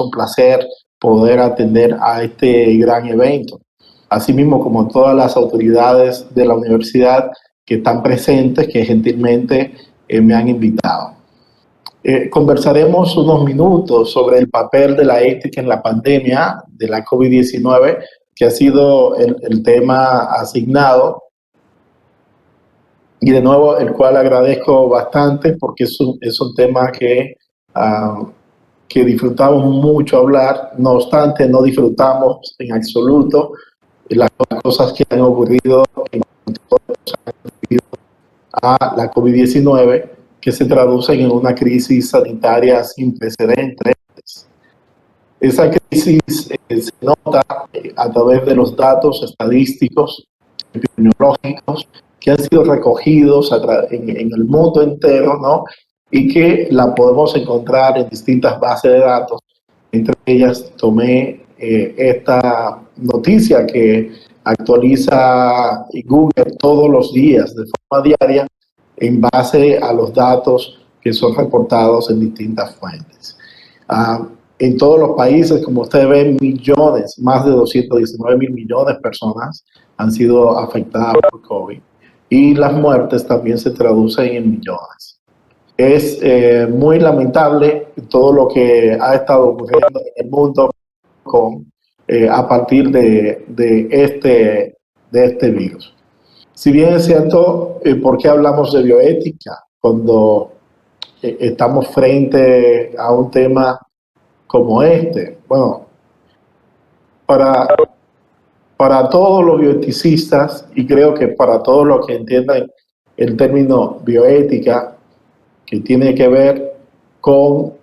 un placer poder atender a este gran evento. Asimismo, como todas las autoridades de la universidad que están presentes, que gentilmente me han invitado. Conversaremos unos minutos sobre el papel de la ética en la pandemia de la COVID-19, que ha sido el tema asignado, y de nuevo el cual agradezco bastante porque es un tema que disfrutamos mucho hablar. No obstante, no disfrutamos en absoluto las cosas que han ocurrido en a la COVID-19, que se traducen en una crisis sanitaria sin precedentes. Esa crisis se nota a través de los datos estadísticos, epidemiológicos, que han sido recogidos en el mundo entero, ¿no? Y que la podemos encontrar en distintas bases de datos. Entre ellas tomé esta noticia que actualiza Google todos los días de forma diaria en base a los datos que son reportados en distintas fuentes. En todos los países, como ustedes ven, millones, más de 219 mil millones de personas han sido afectadas por COVID, y las muertes también se traducen en millones. Es muy lamentable todo lo que ha estado ocurriendo en el mundo a partir de este virus. Si bien es cierto, ¿por qué hablamos de bioética cuando estamos frente a un tema como este? Bueno, para todos los bioeticistas, y creo que para todos los que entiendan el término bioética, que tiene que ver con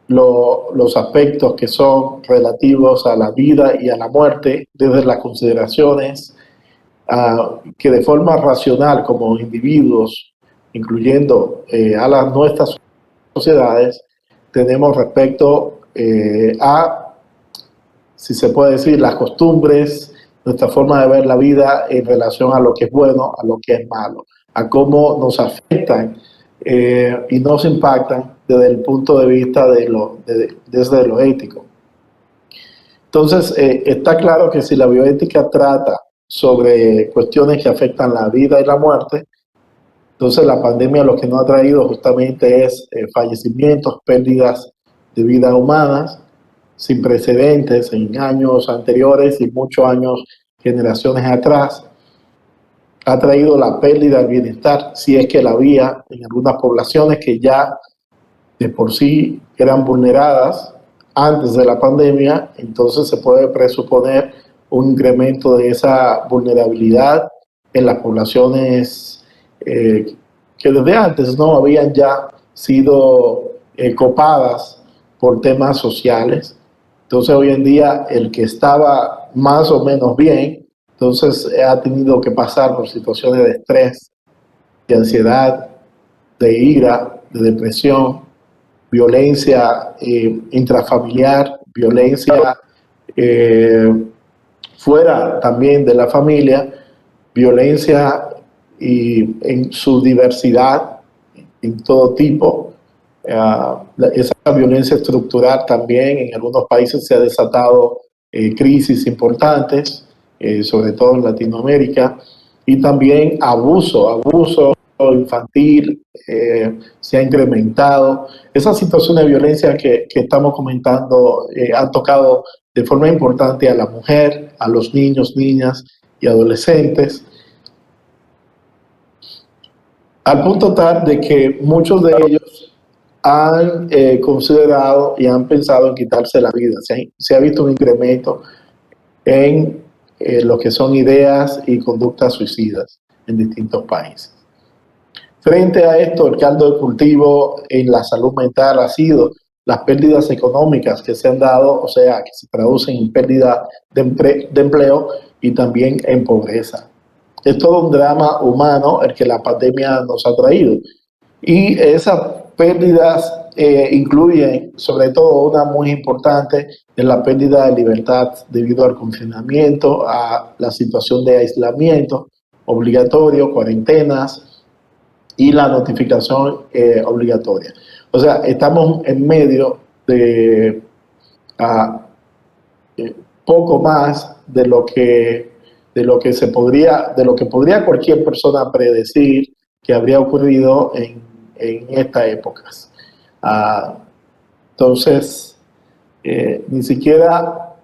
los aspectos que son relativos a la vida y a la muerte, desde las consideraciones que de forma racional como individuos, incluyendo a nuestras sociedades, tenemos respecto a, si se puede decir, las costumbres, nuestra forma de ver la vida en relación a lo que es bueno, a lo que es malo, a cómo nos afectan y nos impactan desde el punto de vista desde lo ético. Entonces, está claro que si la bioética trata sobre cuestiones que afectan la vida y la muerte, entonces la pandemia lo que nos ha traído justamente es fallecimientos, pérdidas de vidas humanas sin precedentes en años anteriores y muchos años, generaciones atrás. Ha traído la pérdida del bienestar, si es que la había, en algunas poblaciones que ya de por sí eran vulneradas antes de la pandemia. Entonces se puede presuponer un incremento de esa vulnerabilidad en las poblaciones que desde antes no habían ya sido copadas por temas sociales. Entonces hoy en día el que estaba más o menos bien, entonces ha tenido que pasar por situaciones de estrés, de ansiedad, de ira, de depresión, violencia intrafamiliar, violencia fuera también de la familia, violencia en su diversidad, en todo tipo. Esa violencia estructural también en algunos países se ha desatado crisis importantes, sobre todo en Latinoamérica, y también abuso infantil se ha incrementado. Esas situaciones de violencia que estamos comentando han tocado de forma importante a la mujer, a los niños, niñas y adolescentes, al punto tal de que muchos de ellos han considerado y han pensado en quitarse la vida. Se ha visto un incremento en lo que son ideas y conductas suicidas en distintos países. Frente a esto, el caldo de cultivo en la salud mental ha sido las pérdidas económicas que se han dado, o sea, que se traducen en pérdida de empleo y también en pobreza. Es todo un drama humano el que la pandemia nos ha traído. Y esas pérdidas incluyen, sobre todo, una muy importante, es la pérdida de libertad debido al confinamiento, a la situación de aislamiento obligatorio, cuarentenas y la notificación obligatoria. O sea, estamos en medio de a poco más de lo que podría cualquier persona predecir que habría ocurrido en estas épocas. Entonces, ni siquiera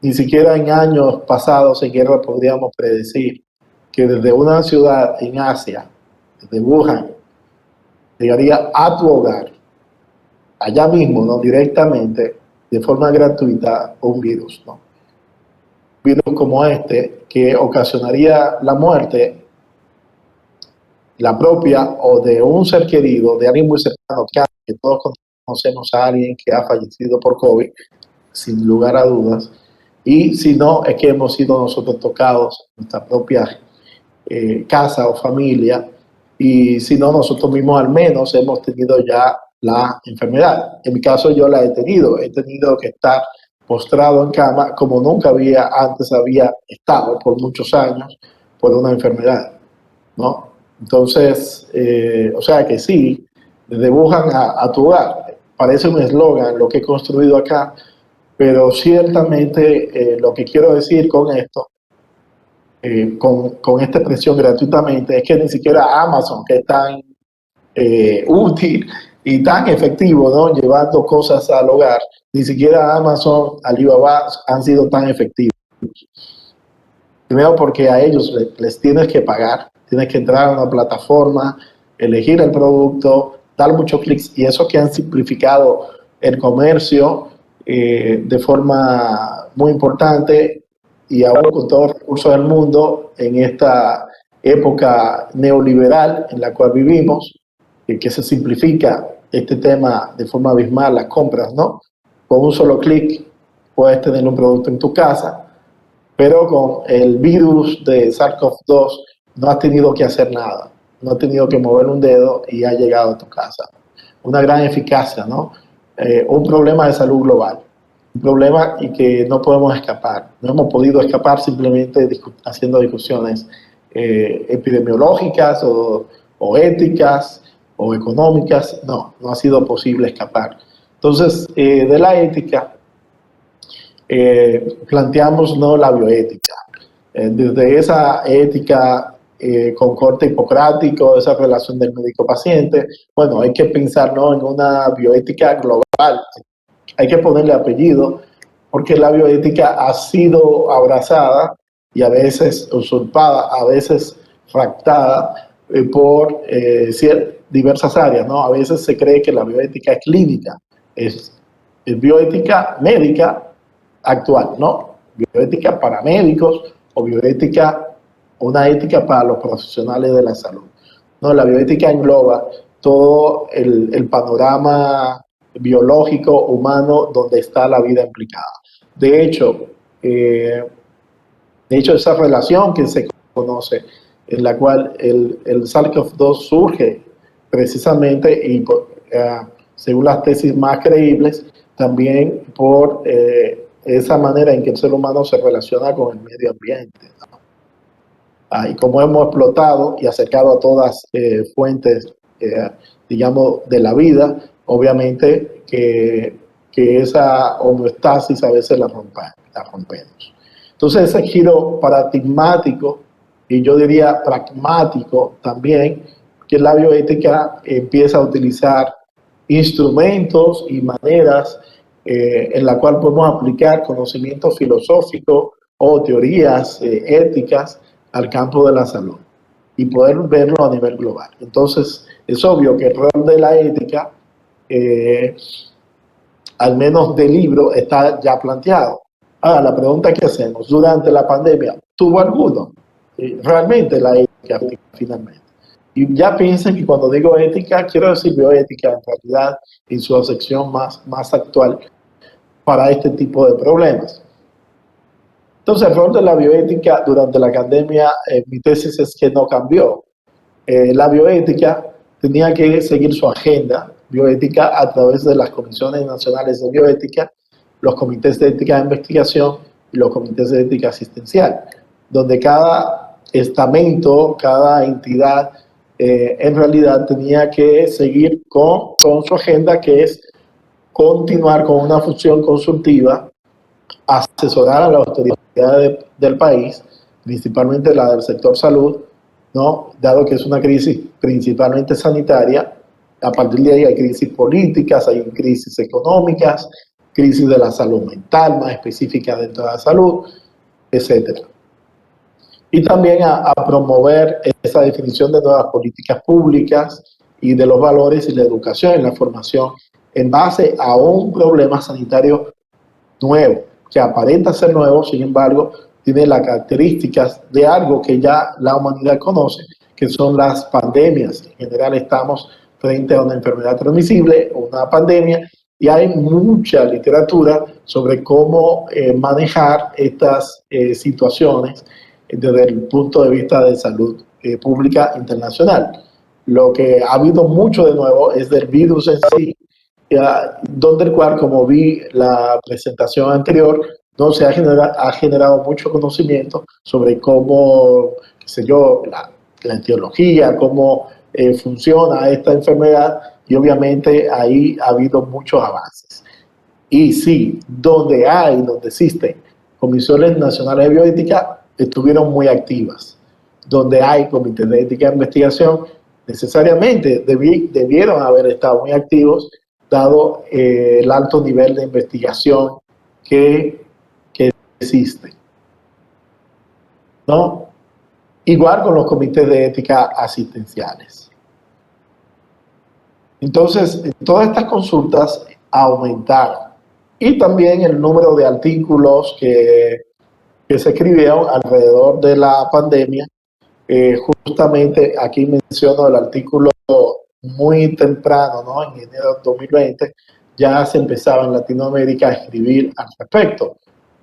en años pasados en guerra podríamos predecir que desde una ciudad en Asia, desde Wuhan, llegaría a tu hogar, allá mismo, ¿no? Directamente, de forma gratuita, un virus, ¿no? Un virus como este, que ocasionaría la muerte, la propia o de un ser querido, de alguien muy cercano, que todos conocemos a alguien que ha fallecido por COVID, sin lugar a dudas. Y si no, es que hemos sido nosotros tocados, nuestra propia casa o familia, y si no, nosotros mismos al menos hemos tenido ya la enfermedad. En mi caso yo la he tenido que estar postrado en cama como nunca antes había estado por muchos años por una enfermedad, ¿no? Entonces, o sea que sí, desde Wuhan a tu hogar, parece un eslogan lo que he construido acá, pero ciertamente lo que quiero decir con esto, con esta expresión gratuitamente, es que ni siquiera Amazon, que es tan útil y tan efectivo, ¿no? Llevando cosas al hogar, ni siquiera Amazon, Alibaba han sido tan efectivos. Primero porque a ellos les tienes que pagar, tienes que entrar a una plataforma, elegir el producto, dar muchos clics, y eso que han simplificado el comercio de forma muy importante, y aún con todos los recursos del mundo en esta época neoliberal en la cual vivimos, que se simplifica este tema de forma abismal, las compras, ¿no? Con un solo clic puedes tener un producto en tu casa, pero con el virus de SARS-CoV-2 no has tenido que hacer nada, no has tenido que mover un dedo y ha llegado a tu casa. Una gran eficacia, ¿no? Un problema de salud global, un problema y que no podemos escapar. No hemos podido escapar simplemente haciendo discusiones epidemiológicas o éticas o económicas. No ha sido posible escapar. Entonces, de la ética, planteamos no la bioética. Desde esa ética con corte hipocrático, esa relación del médico-paciente, bueno, hay que pensar, ¿no?, en una bioética global. Hay que ponerle apellido, porque la bioética ha sido abrazada y a veces usurpada, a veces fractada por diversas áreas, ¿no? A veces se cree que la bioética es clínica, es bioética médica actual, ¿no? Bioética para médicos o bioética, una ética para los profesionales de la salud. No, la bioética engloba todo el panorama biológico humano donde está la vida implicada. De hecho, esa relación que se conoce, en la cual el SARS-CoV-2 surge precisamente y según las tesis más creíbles, también por esa manera en que el ser humano se relaciona con el medio ambiente, ¿no? Y como hemos explotado y acercado a todas fuentes, digamos, de la vida, obviamente que esa homeostasis a veces la rompemos. Entonces ese giro paradigmático, y yo diría pragmático también, que la bioética empieza a utilizar instrumentos y maneras en la cual podemos aplicar conocimiento filosófico o teorías éticas al campo de la salud y poder verlo a nivel global. Entonces, es obvio que el rol de la ética, al menos de libro, está ya planteado. Ahora, la pregunta que hacemos, durante la pandemia, ¿tuvo alguno? Realmente la ética, finalmente. Y ya piensen que cuando digo ética, quiero decir bioética, en realidad, en su acepción más actual para este tipo de problemas. Entonces, el rol de la bioética durante la pandemia, mi tesis es que no cambió. La bioética tenía que seguir su agenda bioética a través de las comisiones nacionales de bioética, los comités de ética de investigación y los comités de ética asistencial, donde cada estamento, cada entidad, en realidad tenía que seguir con su agenda, que es continuar con una función consultiva, asesorar a las autoridades del país, principalmente la del sector salud, ¿no? Dado que es una crisis principalmente sanitaria. A partir de ahí hay crisis políticas, hay crisis económicas, crisis de la salud mental, más específica dentro de la salud, etcétera. Y también a promover esa definición de nuevas políticas públicas y de los valores y la educación y la formación en base a un problema sanitario nuevo, que aparenta ser nuevo, sin embargo, tiene las características de algo que ya la humanidad conoce, que son las pandemias. En general estamos frente a una enfermedad transmisible o una pandemia, y hay mucha literatura sobre cómo manejar estas situaciones desde el punto de vista de salud pública internacional. Lo que ha habido mucho de nuevo es del virus en sí, donde el cual, como vi la presentación anterior, no se ha generado mucho conocimiento sobre cómo, qué sé yo, la etiología, cómo funciona esta enfermedad, y obviamente ahí ha habido muchos avances. Y sí, donde existen comisiones nacionales de bioética, estuvieron muy activas. Donde hay comités de ética de investigación, necesariamente debieron haber estado muy activos, dado el alto nivel de investigación que existe, ¿no? Igual con los comités de ética asistenciales. Entonces, todas estas consultas aumentaron, y también el número de artículos que se escribieron alrededor de la pandemia. Justamente aquí menciono el artículo muy temprano, ¿no? En enero de 2020, ya se empezaba en Latinoamérica a escribir al respecto.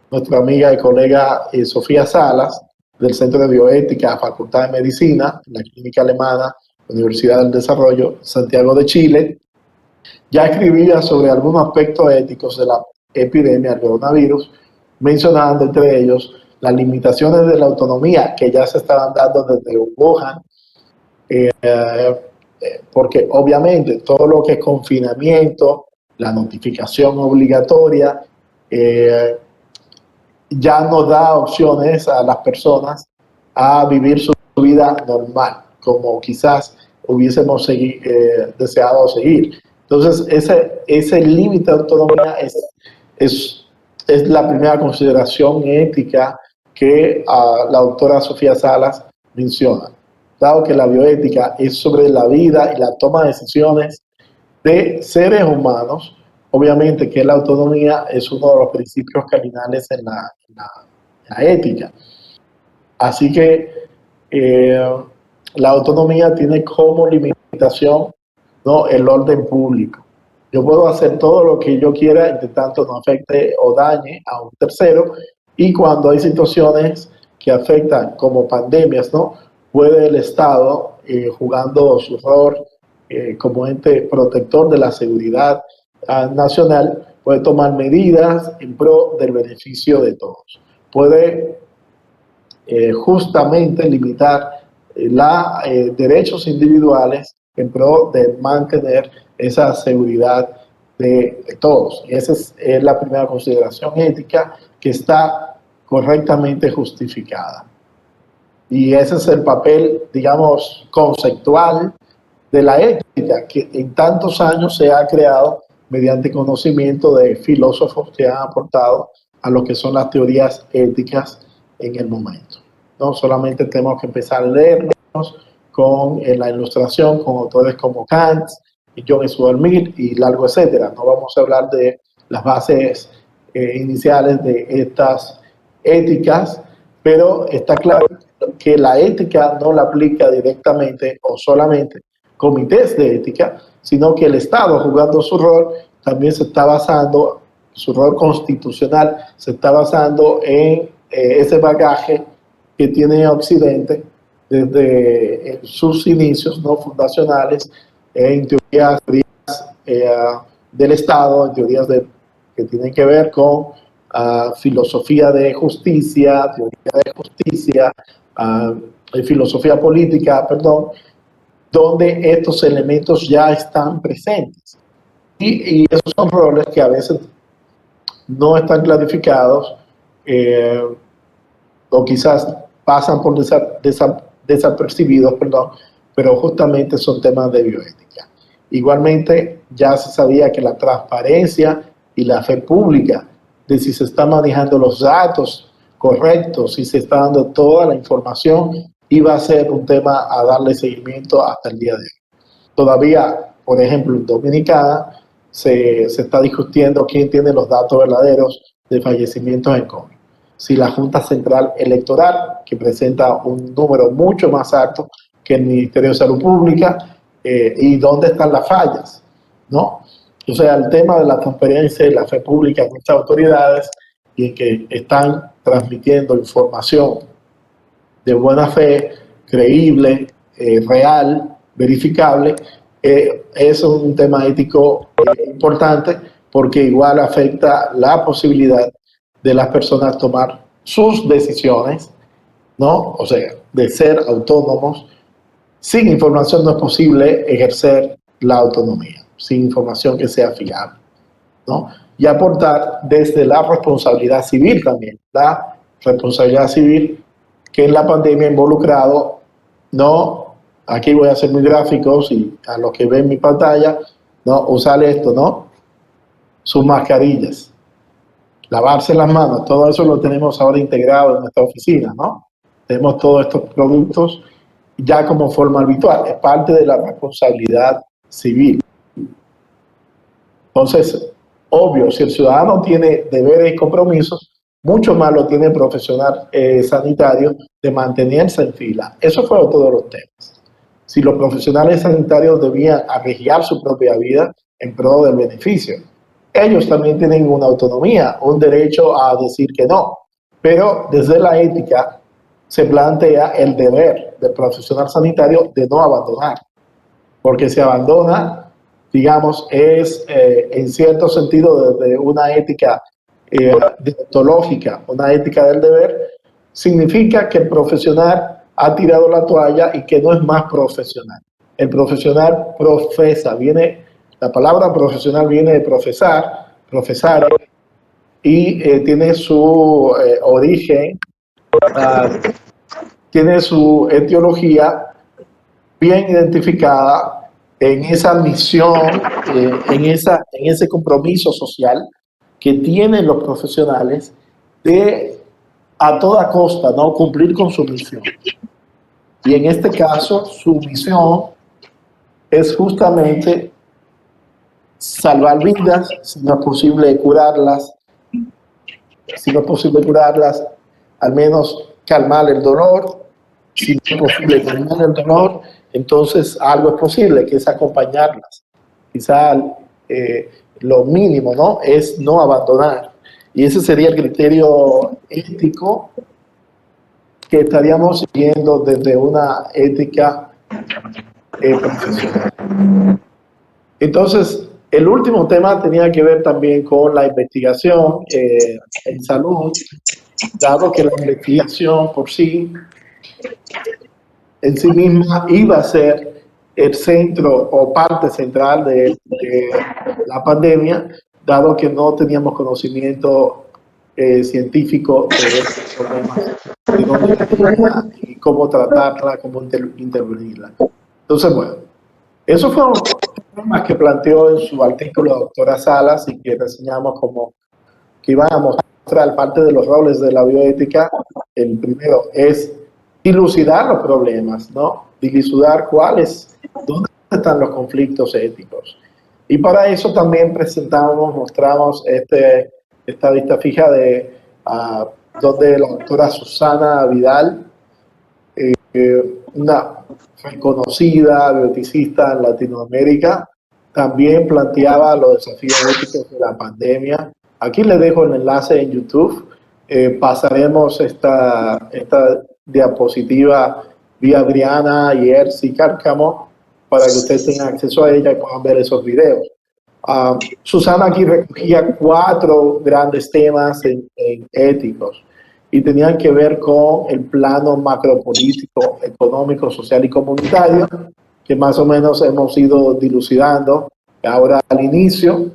Nuestra amiga y colega Sofía Salas, del Centro de Bioética, Facultad de Medicina, la Clínica Alemana, Universidad del Desarrollo, Santiago de Chile, ya escribía sobre algunos aspectos éticos de la epidemia del coronavirus, mencionando entre ellos las limitaciones de la autonomía que ya se estaban dando desde Wuhan, porque obviamente todo lo que es confinamiento, la notificación obligatoria, ya no da opciones a las personas a vivir su vida normal, como quizás hubiésemos deseado seguir. Entonces, ese límite de autonomía es la primera consideración ética que la doctora Sofía Salas menciona. Dado que la bioética es sobre la vida y la toma de decisiones de seres humanos, obviamente que la autonomía es uno de los principios cardinales en la ética. Así que la autonomía tiene como limitación, ¿no?, el orden público. Yo puedo hacer todo lo que yo quiera, entre tanto no afecte o dañe a un tercero, y cuando hay situaciones que afectan como pandemias, ¿no?, puede el Estado, jugando su rol como ente protector de la seguridad nacional, puede tomar medidas en pro del beneficio de todos. Puede justamente limitar los derechos individuales en pro de mantener esa seguridad de todos. Y esa es la primera consideración ética que está correctamente justificada. Y ese es el papel, digamos, conceptual de la ética, que en tantos años se ha creado mediante conocimiento de filósofos que han aportado a lo que son las teorías éticas en el momento. No solamente tenemos que empezar a leernos con la ilustración, con autores como Kant y John Stuart Mill y largo etcétera. No vamos a hablar de las bases iniciales de estas éticas, pero está claro que la ética no la aplica directamente o solamente comités de ética, sino que el Estado, jugando su rol, también se está basando, su rol constitucional se está basando en ese bagaje que tiene Occidente desde sus inicios no fundacionales, en teorías del Estado, en teorías que tienen que ver con filosofía de justicia, teoría de justicia, filosofía política, perdón, donde estos elementos ya están presentes. y esos son roles que a veces no están clarificados, o quizás pasan por desapercibidos, perdón, pero justamente son temas de bioética. Igualmente, ya se sabía que la transparencia y la fe pública de si se están manejando los datos correctos, si se está dando toda la información, iba a ser un tema a darle seguimiento hasta el día de hoy. Todavía, por ejemplo, en Dominicana se está discutiendo quién tiene los datos verdaderos de fallecimientos en COVID. Si la Junta Central Electoral, que presenta un número mucho más alto que el Ministerio de Salud Pública, y dónde están las fallas, ¿no? O sea, el tema de la transparencia y la fe pública en estas autoridades y en que están transmitiendo información de buena fe, creíble, real, verificable, es un tema ético importante porque igual afecta la posibilidad de las personas tomar sus decisiones, ¿no? O sea, de ser autónomos. Sin información no es posible ejercer la autonomía, sin información que sea fiable, ¿no? Y aportar desde la responsabilidad civil también, la responsabilidad civil que en la pandemia ha involucrado, no, aquí voy a ser muy gráficos y a los que ven mi pantalla, no, usar esto, ¿no? Sus mascarillas, lavarse las manos, todo eso lo tenemos ahora integrado en nuestra oficina, ¿no? Tenemos todos estos productos ya como forma habitual, es parte de la responsabilidad civil. Entonces, obvio, si el ciudadano tiene deberes y compromisos, mucho más lo tiene el profesional sanitario de mantenerse en fila. Eso fueron todos los temas. Si los profesionales sanitarios debían arriesgar su propia vida en pro del beneficio. Ellos también tienen una autonomía, un derecho a decir que no, pero desde la ética se plantea el deber del profesional sanitario de no abandonar, porque si abandona, digamos, es en cierto sentido desde una ética deontológica, una ética del deber, significa que el profesional ha tirado la toalla y que no es más profesional. El profesional profesa, la palabra profesional viene de profesar, y tiene su origen, tiene su etiología bien identificada en esa misión, en ese compromiso social que tienen los profesionales de a toda costa, ¿no?, cumplir con su misión. Y en este caso, su misión es justamente salvar vidas, si no es posible curarlas, al menos calmar el dolor. Si no es posible calmar el dolor, entonces algo es posible, que es acompañarlas. Quizá lo mínimo, ¿no?, es no abandonar. Y ese sería el criterio ético que estaríamos siguiendo desde una ética profesional. Entonces, el último tema tenía que ver también con la investigación en salud, dado que la investigación por sí, en sí misma, iba a ser el centro o parte central de la pandemia, dado que no teníamos conocimiento científico de estos problemas, de dónde venía y cómo tratarla, cómo intervenirla. Entonces, bueno, esos fueron temas que planteó en su artículo la doctora Salas y que reseñamos como que iban a mostrar parte de los roles de la bioética. El primero es dilucidar los problemas, ¿no? Dilucidar dónde están los conflictos éticos. Y para eso también mostramos esta vista fija de donde la doctora Susana Vidal, una reconocida bioeticista en Latinoamérica, también planteaba los desafíos éticos de la pandemia. Aquí les dejo el enlace en YouTube. Pasaremos esta diapositiva vía Adriana y Ersi Cárcamo para que ustedes tengan acceso a ella y puedan ver esos videos. Susana aquí recogía 4 grandes temas éticos y tenían que ver con el plano macropolítico, económico, social y comunitario, que más o menos hemos ido dilucidando Ahora, al inicio,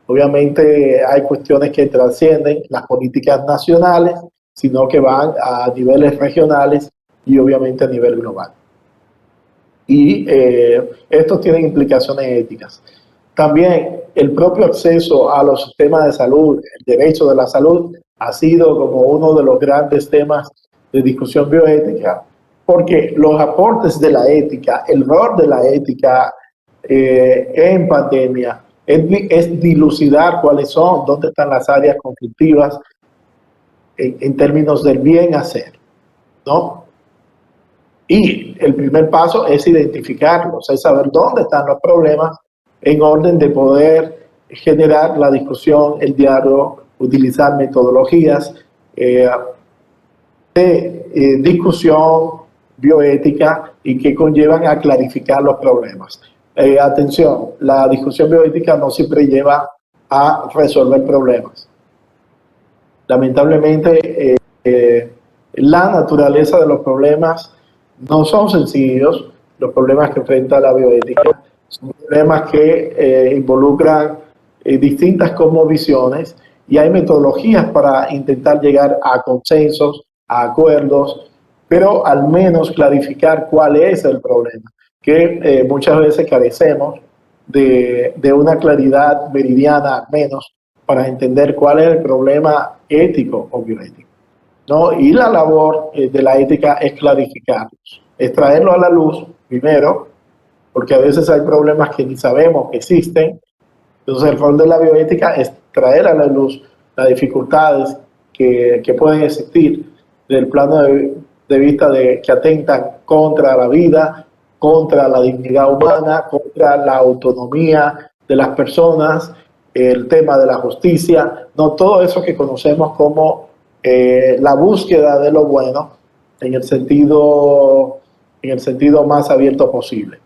obviamente hay cuestiones que trascienden las políticas nacionales, sino que van a niveles regionales y obviamente a nivel global. Y estos tienen implicaciones éticas. También el propio acceso a los sistemas de salud, el derecho de la salud, ha sido como uno de los grandes temas de discusión bioética, porque los aportes de la ética, el rol de la ética en pandemia, es dilucidar cuáles son, dónde están las áreas conflictivas en términos del bien hacer, ¿no? Y el primer paso es identificarlos, es saber dónde están los problemas en orden de poder generar la discusión, el diálogo, utilizar metodologías de discusión bioética y que conllevan a clarificar los problemas. Atención, la discusión bioética no siempre lleva a resolver problemas. Lamentablemente, la naturaleza de los problemas no son sencillos. Los problemas que enfrenta la bioética son problemas que involucran distintas cosmovisiones y hay metodologías para intentar llegar a consensos, a acuerdos, pero al menos clarificar cuál es el problema, que muchas veces carecemos de una claridad meridiana al menos para entender cuál es el problema ético o bioético, ¿no? Y la labor de la ética es clarificarlos, es traerlo a la luz primero, porque a veces hay problemas que ni sabemos que existen. Entonces el rol de la bioética es traer a la luz las dificultades que pueden existir del plano de vista de que atentan contra la vida, contra la dignidad humana, contra la autonomía de las personas, el tema de la justicia, no todo eso que conocemos como la búsqueda de lo bueno en el sentido más abierto posible.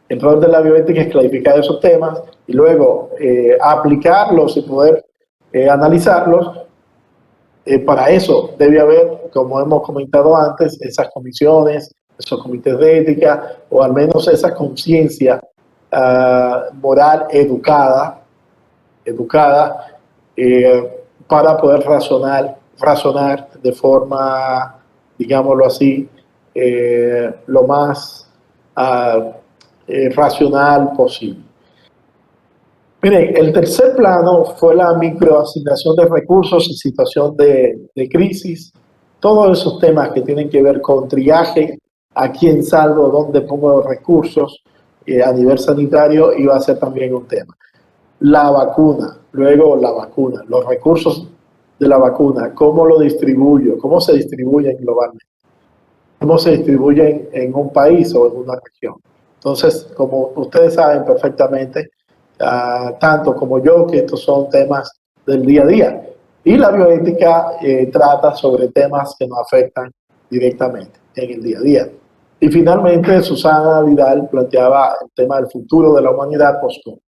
El rol de la bioética es clarificar esos temas y luego aplicarlos y poder analizarlos. Para eso debe haber, como hemos comentado antes, esas comisiones, esos comités de ética, o al menos esa conciencia moral educada para poder razonar de forma, digámoslo así, lo más racional posible. Miren, el tercer plano fue la microasignación de recursos en situación de crisis. Todos esos temas que tienen que ver con triaje, a quién salvo, dónde pongo los recursos a nivel sanitario, iba a ser también un tema. La vacuna, luego la vacuna, los recursos de la vacuna, cómo lo distribuyo, cómo se distribuyen globalmente, cómo se distribuyen en un país o en una región. Entonces, como ustedes saben perfectamente, tanto como yo, que estos son temas del día a día. Y la bioética trata sobre temas que nos afectan directamente en el día a día. Y finalmente, Susana Vidal planteaba el tema del futuro de la humanidad post-COVID.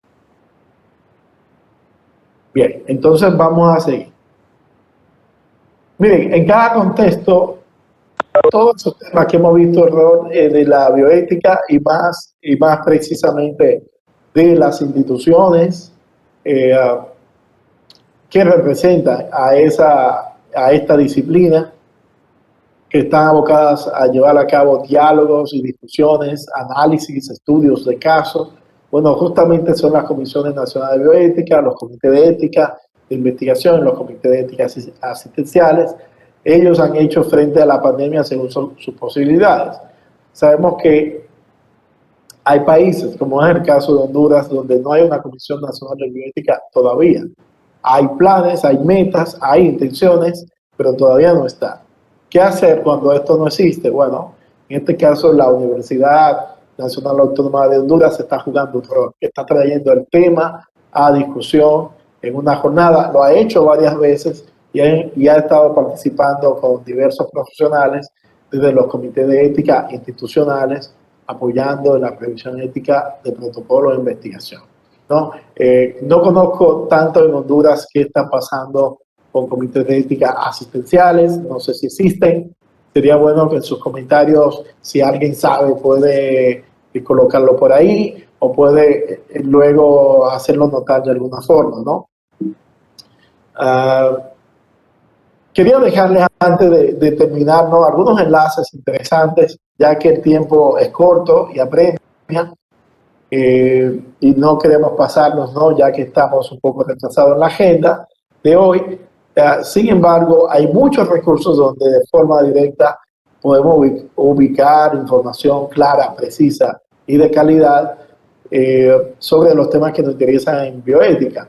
Bien, entonces vamos a seguir. Miren, en cada contexto, todos esos temas que hemos visto, el rol de la bioética y más precisamente de las instituciones que representan a esta disciplina, que están abocadas a llevar a cabo diálogos y discusiones, análisis, estudios de casos. Bueno, justamente son las comisiones nacionales de bioética, los comités de ética de investigación, los comités de ética asistenciales. Ellos han hecho frente a la pandemia según sus posibilidades. Sabemos que hay países, como es el caso de Honduras, donde no hay una Comisión Nacional de Bioética todavía. Hay planes, hay metas, hay intenciones, pero todavía no está. ¿Qué hacer cuando esto no existe? Bueno, en este caso la Universidad Nacional Autónoma de Honduras está jugando un rol, está trayendo el tema a discusión en una jornada. Lo ha hecho varias veces y ha estado participando con diversos profesionales desde los comités de ética institucionales, apoyando en la revisión ética de protocolos de investigación, ¿no? No conozco tanto en Honduras qué está pasando con comités de ética asistenciales, no sé si existen. Sería bueno que en sus comentarios, si alguien sabe, puede colocarlo por ahí, o puede luego hacerlo notar de alguna forma, ¿no? Quería dejarles antes de terminar, ¿no?, algunos enlaces interesantes, ya que el tiempo es corto y apremia, y no queremos pasarnos, ¿no?, ya que estamos un poco retrasados en la agenda de hoy. Sin embargo, hay muchos recursos donde de forma directa podemos ubicar información clara, precisa y de calidad sobre los temas que nos interesan en bioética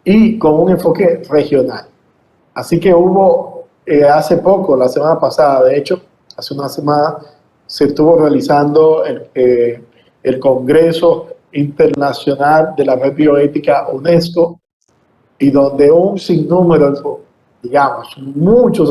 y con un enfoque regional. Así que hubo hace poco, la semana pasada, de hecho, hace una semana, se estuvo realizando el Congreso Internacional de la Red Bioética UNESCO, y donde un sinnúmero, digamos, muchos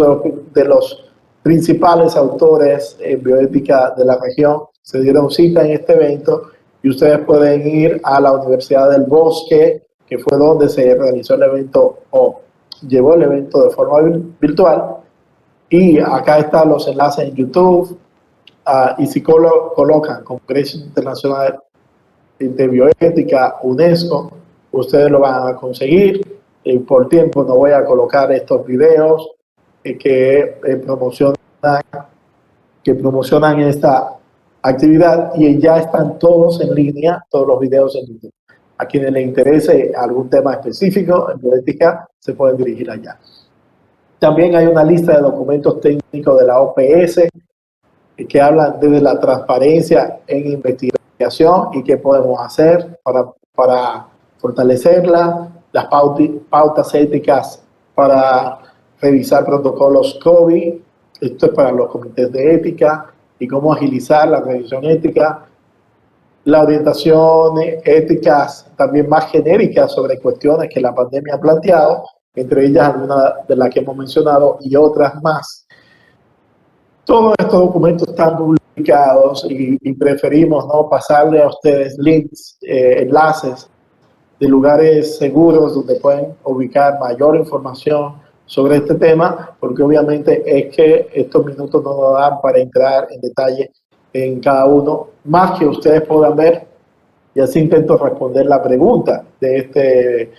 de los principales autores en bioética de la región se dieron cita en este evento, y ustedes pueden ir a la Universidad del Bosque, que fue donde se realizó el evento o llevó el evento de forma virtual, y acá están los enlaces en YouTube, y si colocan Congreso Internacional de Bioética UNESCO, ustedes lo van a conseguir. Por tiempo no voy a colocar estos videos que promocionan esta actividad, y ya están todos en línea, todos los videos en YouTube. A quienes les interese algún tema específico en bioética, se pueden dirigir allá. También hay una lista de documentos técnicos de la OPS que hablan desde la transparencia en investigación y qué podemos hacer para fortalecerla, las pautas éticas para revisar protocolos COVID, esto es para los comités de ética, y cómo agilizar la revisión ética, las orientaciones éticas también más genéricas sobre cuestiones que la pandemia ha planteado, entre ellas algunas de las que hemos mencionado y otras más. Todos estos documentos están publicados, y preferimos no pasarle a ustedes links, enlaces de lugares seguros donde pueden ubicar mayor información sobre este tema, porque obviamente es que estos minutos no nos dan para entrar en detalle en cada uno, más que ustedes puedan ver, y así intento responder la pregunta de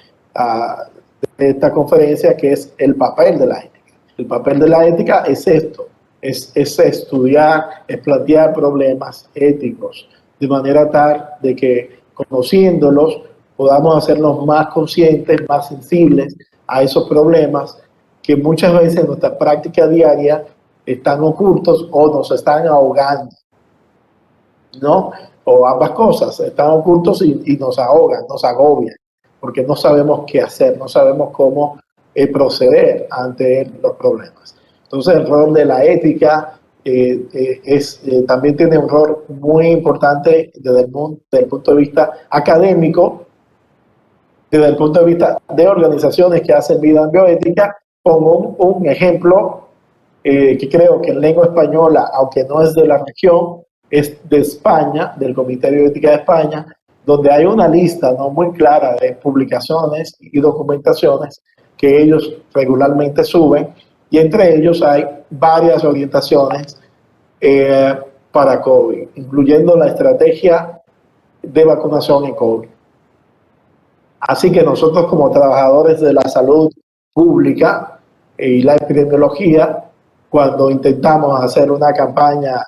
esta conferencia, que es el papel de la ética. El papel de la ética es esto, es estudiar, es plantear problemas éticos de manera tal de que, conociéndolos, podamos hacernos más conscientes, más sensibles a esos problemas que muchas veces en nuestra práctica diaria están ocultos o nos están ahogando, ¿no? O ambas cosas, están ocultos y nos ahogan, nos agobian, porque no sabemos qué hacer, no sabemos cómo proceder ante los problemas. Entonces el rol de la ética también tiene un rol muy importante desde el punto de vista académico, desde el punto de vista de organizaciones que hacen vida en bioética. Pongo un ejemplo que creo que en lengua española, aunque no es de la región, es de España, del Comité de Bioética de España, donde hay una lista no muy clara de publicaciones y documentaciones que ellos regularmente suben, y entre ellos hay varias orientaciones para COVID, incluyendo la estrategia de vacunación en COVID. Así que nosotros, como trabajadores de la salud pública y la epidemiología, cuando intentamos hacer una campaña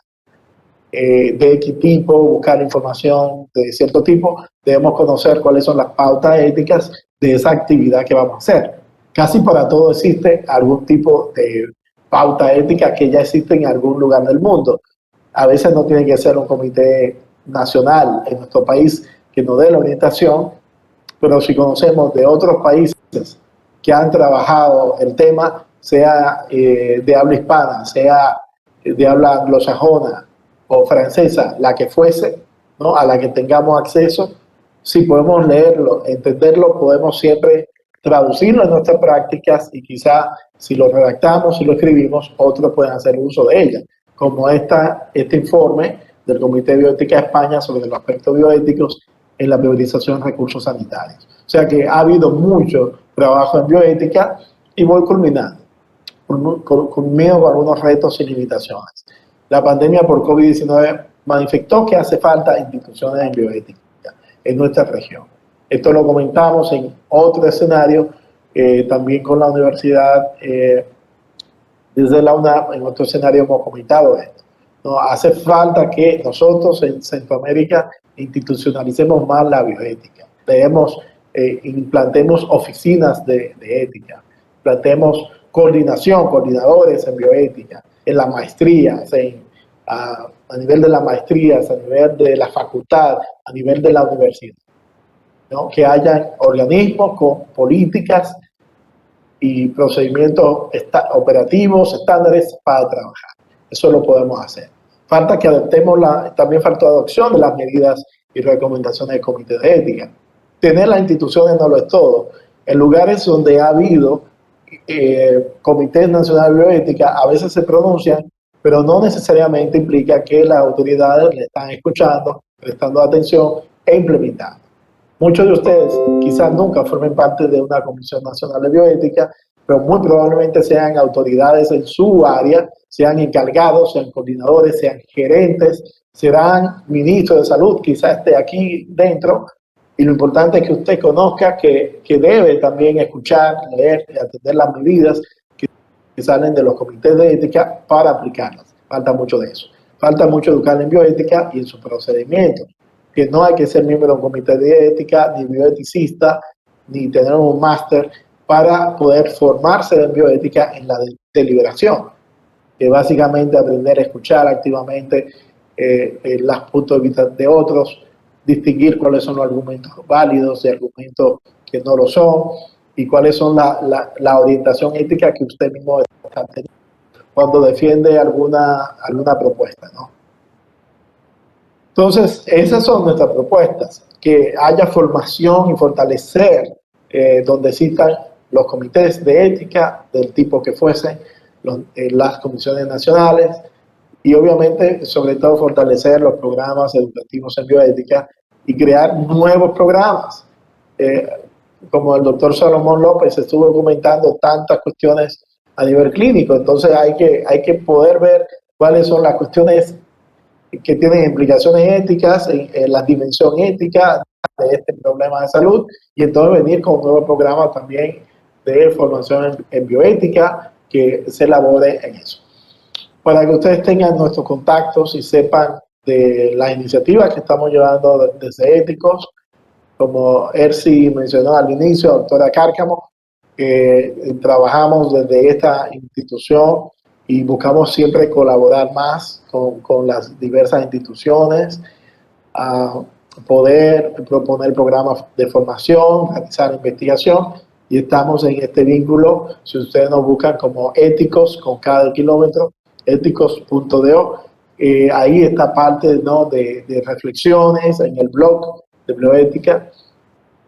de X tipo, buscar información de cierto tipo, debemos conocer cuáles son las pautas éticas de esa actividad que vamos a hacer. Casi para todo existe algún tipo de pauta ética que ya existe en algún lugar del mundo. A veces no tiene que ser un comité nacional en nuestro país que nos dé la orientación, pero si conocemos de otros países que han trabajado el tema, sea de habla hispana, sea de habla anglosajona o francesa, la que fuese, ¿no?, a la que tengamos acceso, si podemos leerlo, entenderlo, podemos siempre traducirlo en nuestras prácticas, y quizá si lo redactamos, si lo escribimos, otros pueden hacer uso de ella, como este informe del Comité de Bioética de España sobre los aspectos bioéticos en la priorización de recursos sanitarios. O sea que ha habido mucho trabajo en bioética, y voy culminando. Culmino con algunos retos y limitaciones. La pandemia por COVID-19 manifestó que hace falta instituciones en bioética. en nuestra región. Esto lo comentamos en otro escenario, también con la universidad, desde la UNAM, en otro escenario hemos comentado esto. ¿No? Hace falta que nosotros en Centroamérica institucionalicemos más la bioética. Implantemos oficinas de ética, implantemos coordinadores en bioética, en las maestrías, a nivel de las maestrías, a nivel de la facultad, a nivel de la universidad, ¿no? Que hayan organismos con políticas y procedimientos operativos, estándares para trabajar. Eso lo podemos hacer. Falta que adoptemos también falta adopción de las medidas y recomendaciones del Comité de Ética. Tener las instituciones no lo es todo. En lugares donde ha habido comités nacionales de bioética, a veces se pronuncian, pero no necesariamente implica que las autoridades le están escuchando, prestando atención e implementando. Muchos de ustedes quizás nunca formen parte de una Comisión Nacional de Bioética, pero muy probablemente sean autoridades en su área, sean encargados, sean coordinadores, sean gerentes, serán ministros de salud, quizás esté aquí dentro, y lo importante es que usted conozca que debe también escuchar, leer y atender las medidas que salen de los comités de ética para aplicarlas. Falta mucho de eso. Falta mucho educar en bioética y en sus procedimientos, que no hay que ser miembro de un comité de ética, ni bioeticista, ni tener un máster para poder formarse en bioética en la deliberación, que básicamente aprender a escuchar activamente los puntos de vista de otros, distinguir cuáles son los argumentos válidos y argumentos que no lo son, y cuáles son la orientación ética que usted mismo está teniendo cuando defiende alguna propuesta, ¿no? Entonces, esas son nuestras propuestas, que haya formación y fortalecer donde existan los comités de ética del tipo que fuesen, las comisiones nacionales, y obviamente, sobre todo, fortalecer los programas educativos en bioética y crear nuevos programas. Como el doctor Salomón López estuvo documentando tantas cuestiones a nivel clínico, entonces hay que poder ver cuáles son las cuestiones que tienen implicaciones éticas, en la dimensión ética de este problema de salud, y entonces venir con un nuevo programa también de formación en bioética que se elabore en eso. Para que ustedes tengan nuestros contactos y sepan de las iniciativas que estamos llevando desde Éticos, como Ersi mencionó al inicio, doctora Cárcamo, trabajamos desde esta institución y buscamos siempre colaborar más con las diversas instituciones, a poder proponer programas de formación, realizar investigación, y estamos en este vínculo. Si ustedes nos buscan como Éticos con cada kilómetro, éticos.do, ahí está parte, ¿no?, de reflexiones en el blog de bioética,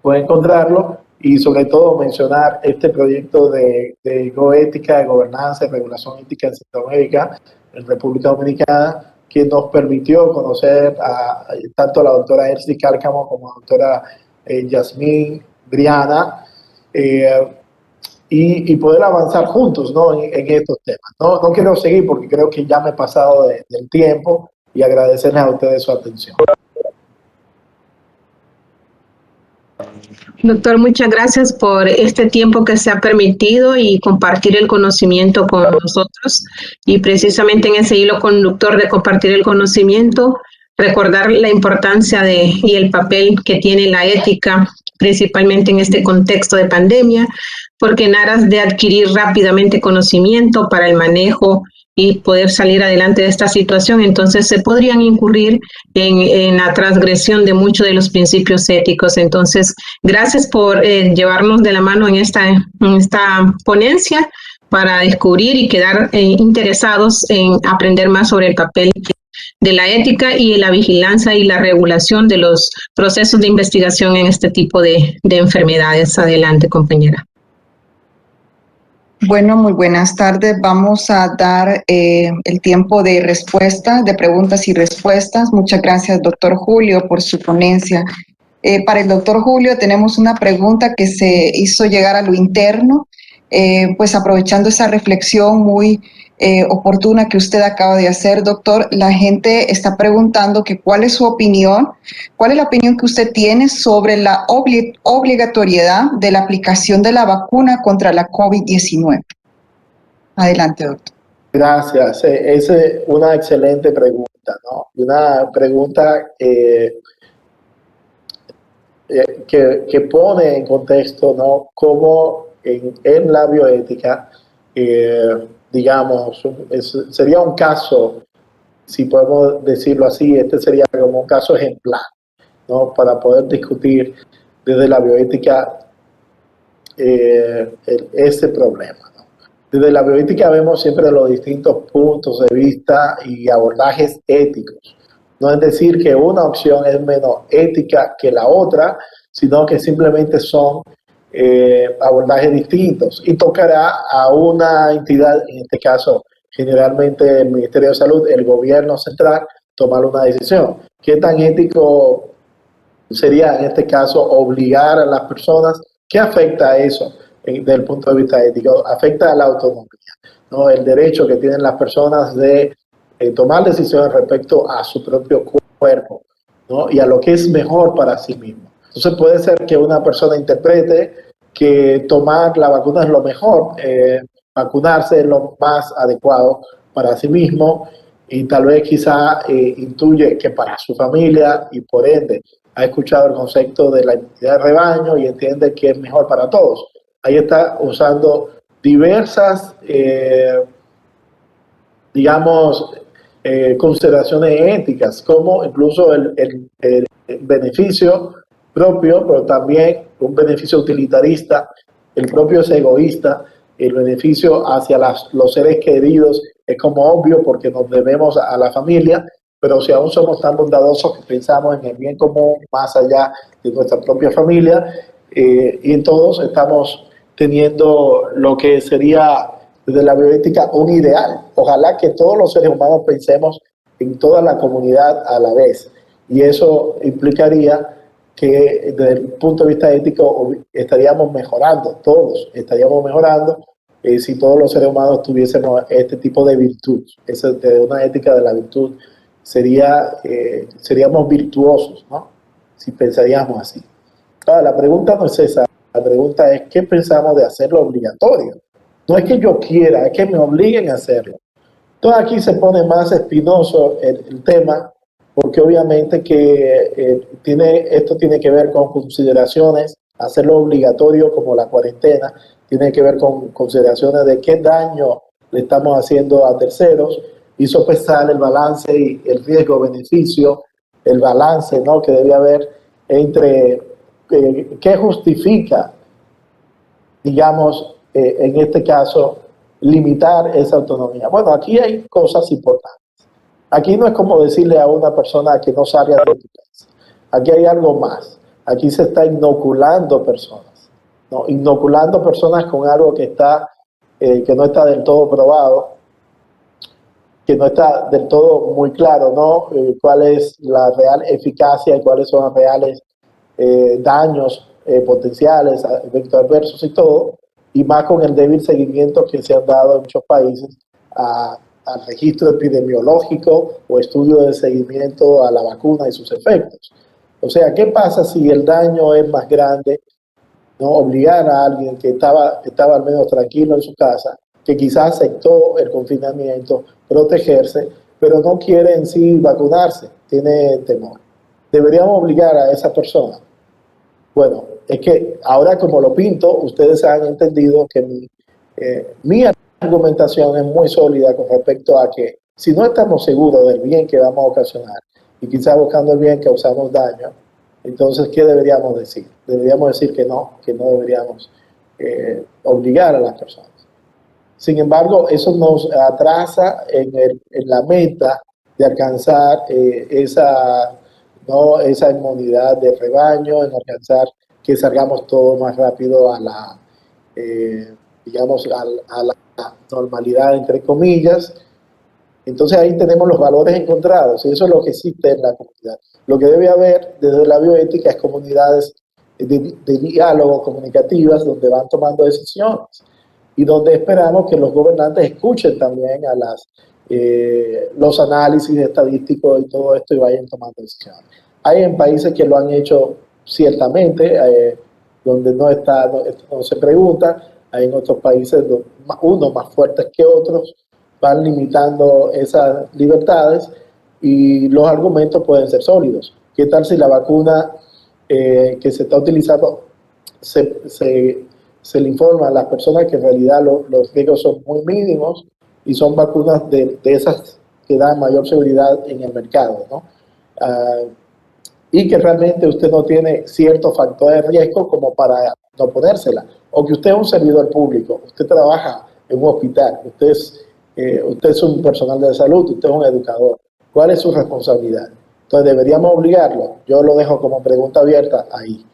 pueden encontrarlo, y sobre todo mencionar este proyecto de bioética, de gobernanza y regulación ética en Centroamérica, en República Dominicana, que nos permitió conocer tanto a la doctora Ersi Cárcamo como a la doctora Yasmín Briana, y poder avanzar juntos, ¿no?, en estos temas. No quiero seguir porque creo que ya me he pasado del tiempo, y agradecerles a ustedes su atención. Doctor, muchas gracias por este tiempo que se ha permitido y compartir el conocimiento con nosotros. Y precisamente en ese hilo conductor de compartir el conocimiento, recordar la importancia y el papel que tiene la ética, principalmente en este contexto de pandemia, porque en aras de adquirir rápidamente conocimiento para el manejo y poder salir adelante de esta situación, entonces se podrían incurrir en la transgresión de muchos de los principios éticos. Entonces, gracias por llevarnos de la mano en esta ponencia para descubrir y quedar interesados en aprender más sobre el papel de la ética y la vigilancia y la regulación de los procesos de investigación en este tipo de enfermedades. Adelante, compañera. Bueno, muy buenas tardes. Vamos a dar el tiempo de respuesta, de preguntas y respuestas. Muchas gracias, doctor Julio, por su ponencia. Para el doctor Julio tenemos una pregunta que se hizo llegar a lo interno, pues aprovechando esa reflexión muy oportuna que usted acaba de hacer, doctor. La gente está preguntando que cuál es su opinión, cuál es la opinión que usted tiene sobre la obligatoriedad de la aplicación de la vacuna contra la COVID-19. Adelante, doctor. Gracias. Esa es una excelente pregunta, ¿no? Una pregunta que pone en contexto, ¿no? Cómo en la bioética, digamos, sería un caso, si podemos decirlo así, este sería como un caso ejemplar, ¿no? Para poder discutir desde la bioética ese problema. Desde la bioética vemos siempre los distintos puntos de vista y abordajes éticos. No es decir que una opción es menos ética que la otra, sino que simplemente son abordajes distintos y tocará a una entidad, en este caso generalmente el Ministerio de Salud, el gobierno central, tomar una decisión. ¿Qué tan ético sería en este caso obligar a las personas? ¿Qué afecta a eso desde el punto de vista ético? Afecta a la autonomía, ¿no? El derecho que tienen las personas de tomar decisiones respecto a su propio cuerpo, ¿no? Y a lo que es mejor para sí mismo. Entonces puede ser que una persona interprete que tomar la vacuna es lo mejor, vacunarse es lo más adecuado para sí mismo y tal vez quizá intuye que para su familia y por ende ha escuchado el concepto de la inmunidad de rebaño y entiende que es mejor para todos. Ahí está usando diversas, digamos, consideraciones éticas, como incluso el beneficio propio, pero también un beneficio utilitarista. El propio es egoísta. El beneficio hacia los seres queridos es como obvio porque nos debemos a la familia, pero si aún somos tan bondadosos que pensamos en el bien común más allá de nuestra propia familia, y en todos estamos teniendo lo que sería desde la bioética un ideal. Ojalá que todos los seres humanos pensemos en toda la comunidad a la vez, y eso implicaría que desde el punto de vista ético estaríamos mejorando, todos estaríamos mejorando si todos los seres humanos tuviésemos este tipo de virtud, de una ética de la virtud, seríamos virtuosos, ¿no? Si pensaríamos así. Ahora, la pregunta no es esa, la pregunta es ¿qué pensamos de hacerlo obligatorio? No es que yo quiera, es que me obliguen a hacerlo. Entonces aquí se pone más espinoso el tema, porque obviamente que esto tiene que ver con consideraciones, hacerlo obligatorio como la cuarentena, tiene que ver con consideraciones de qué daño le estamos haciendo a terceros, y sopesar el balance y el riesgo-beneficio, el balance, ¿no?, que debe haber entre qué justifica, digamos, en este caso, limitar esa autonomía. Bueno, aquí hay cosas importantes. Aquí no es como decirle a una persona que no salga de tu casa. Aquí hay algo más. Aquí se está inoculando personas, ¿no? Inoculando personas con algo que no está del todo probado, que no está del todo muy claro, ¿no? Cuál es la real eficacia y cuáles son los reales daños potenciales, efectos adversos y todo, y más con el débil seguimiento que se han dado en muchos países al registro epidemiológico o estudio de seguimiento a la vacuna y sus efectos. O sea, ¿qué pasa si el daño es más grande? ¿No? Obligar a alguien que estaba al menos tranquilo en su casa, que quizás aceptó el confinamiento, protegerse, pero no quiere en sí vacunarse, tiene temor. ¿Deberíamos obligar a esa persona? Bueno, es que ahora como lo pinto, ustedes han entendido que mi argumentación es muy sólida con respecto a que si no estamos seguros del bien que vamos a ocasionar y quizás buscando el bien causamos daño, entonces, ¿qué deberíamos decir? Deberíamos decir que no deberíamos obligar a las personas. Sin embargo, eso nos atrasa en la meta de alcanzar esa inmunidad de rebaño, en alcanzar que salgamos todos más rápido a la normalidad, entre comillas. Entonces ahí tenemos los valores encontrados y eso es lo que existe en la comunidad. Lo que debe haber desde la bioética es comunidades de diálogo, comunicativas, donde van tomando decisiones. y donde esperamos que los gobernantes escuchen también a los análisis estadísticos y todo esto y vayan tomando decisiones. Hay en países que lo han hecho ciertamente, donde no se pregunta. Hay en otros países, unos más fuertes que otros, van limitando esas libertades y los argumentos pueden ser sólidos. ¿Qué tal si la vacuna que se está utilizando se le informa a las personas que en realidad los riesgos son muy mínimos y son vacunas de esas que dan mayor seguridad en el mercado, ¿no? Y que realmente usted no tiene ciertos factores de riesgo como para no ponérsela, o que usted es un servidor público, usted trabaja en un hospital, usted es un personal de salud, usted es un educador. ¿Cuál es su responsabilidad? Entonces, ¿deberíamos obligarlo? Yo lo dejo como pregunta abierta ahí.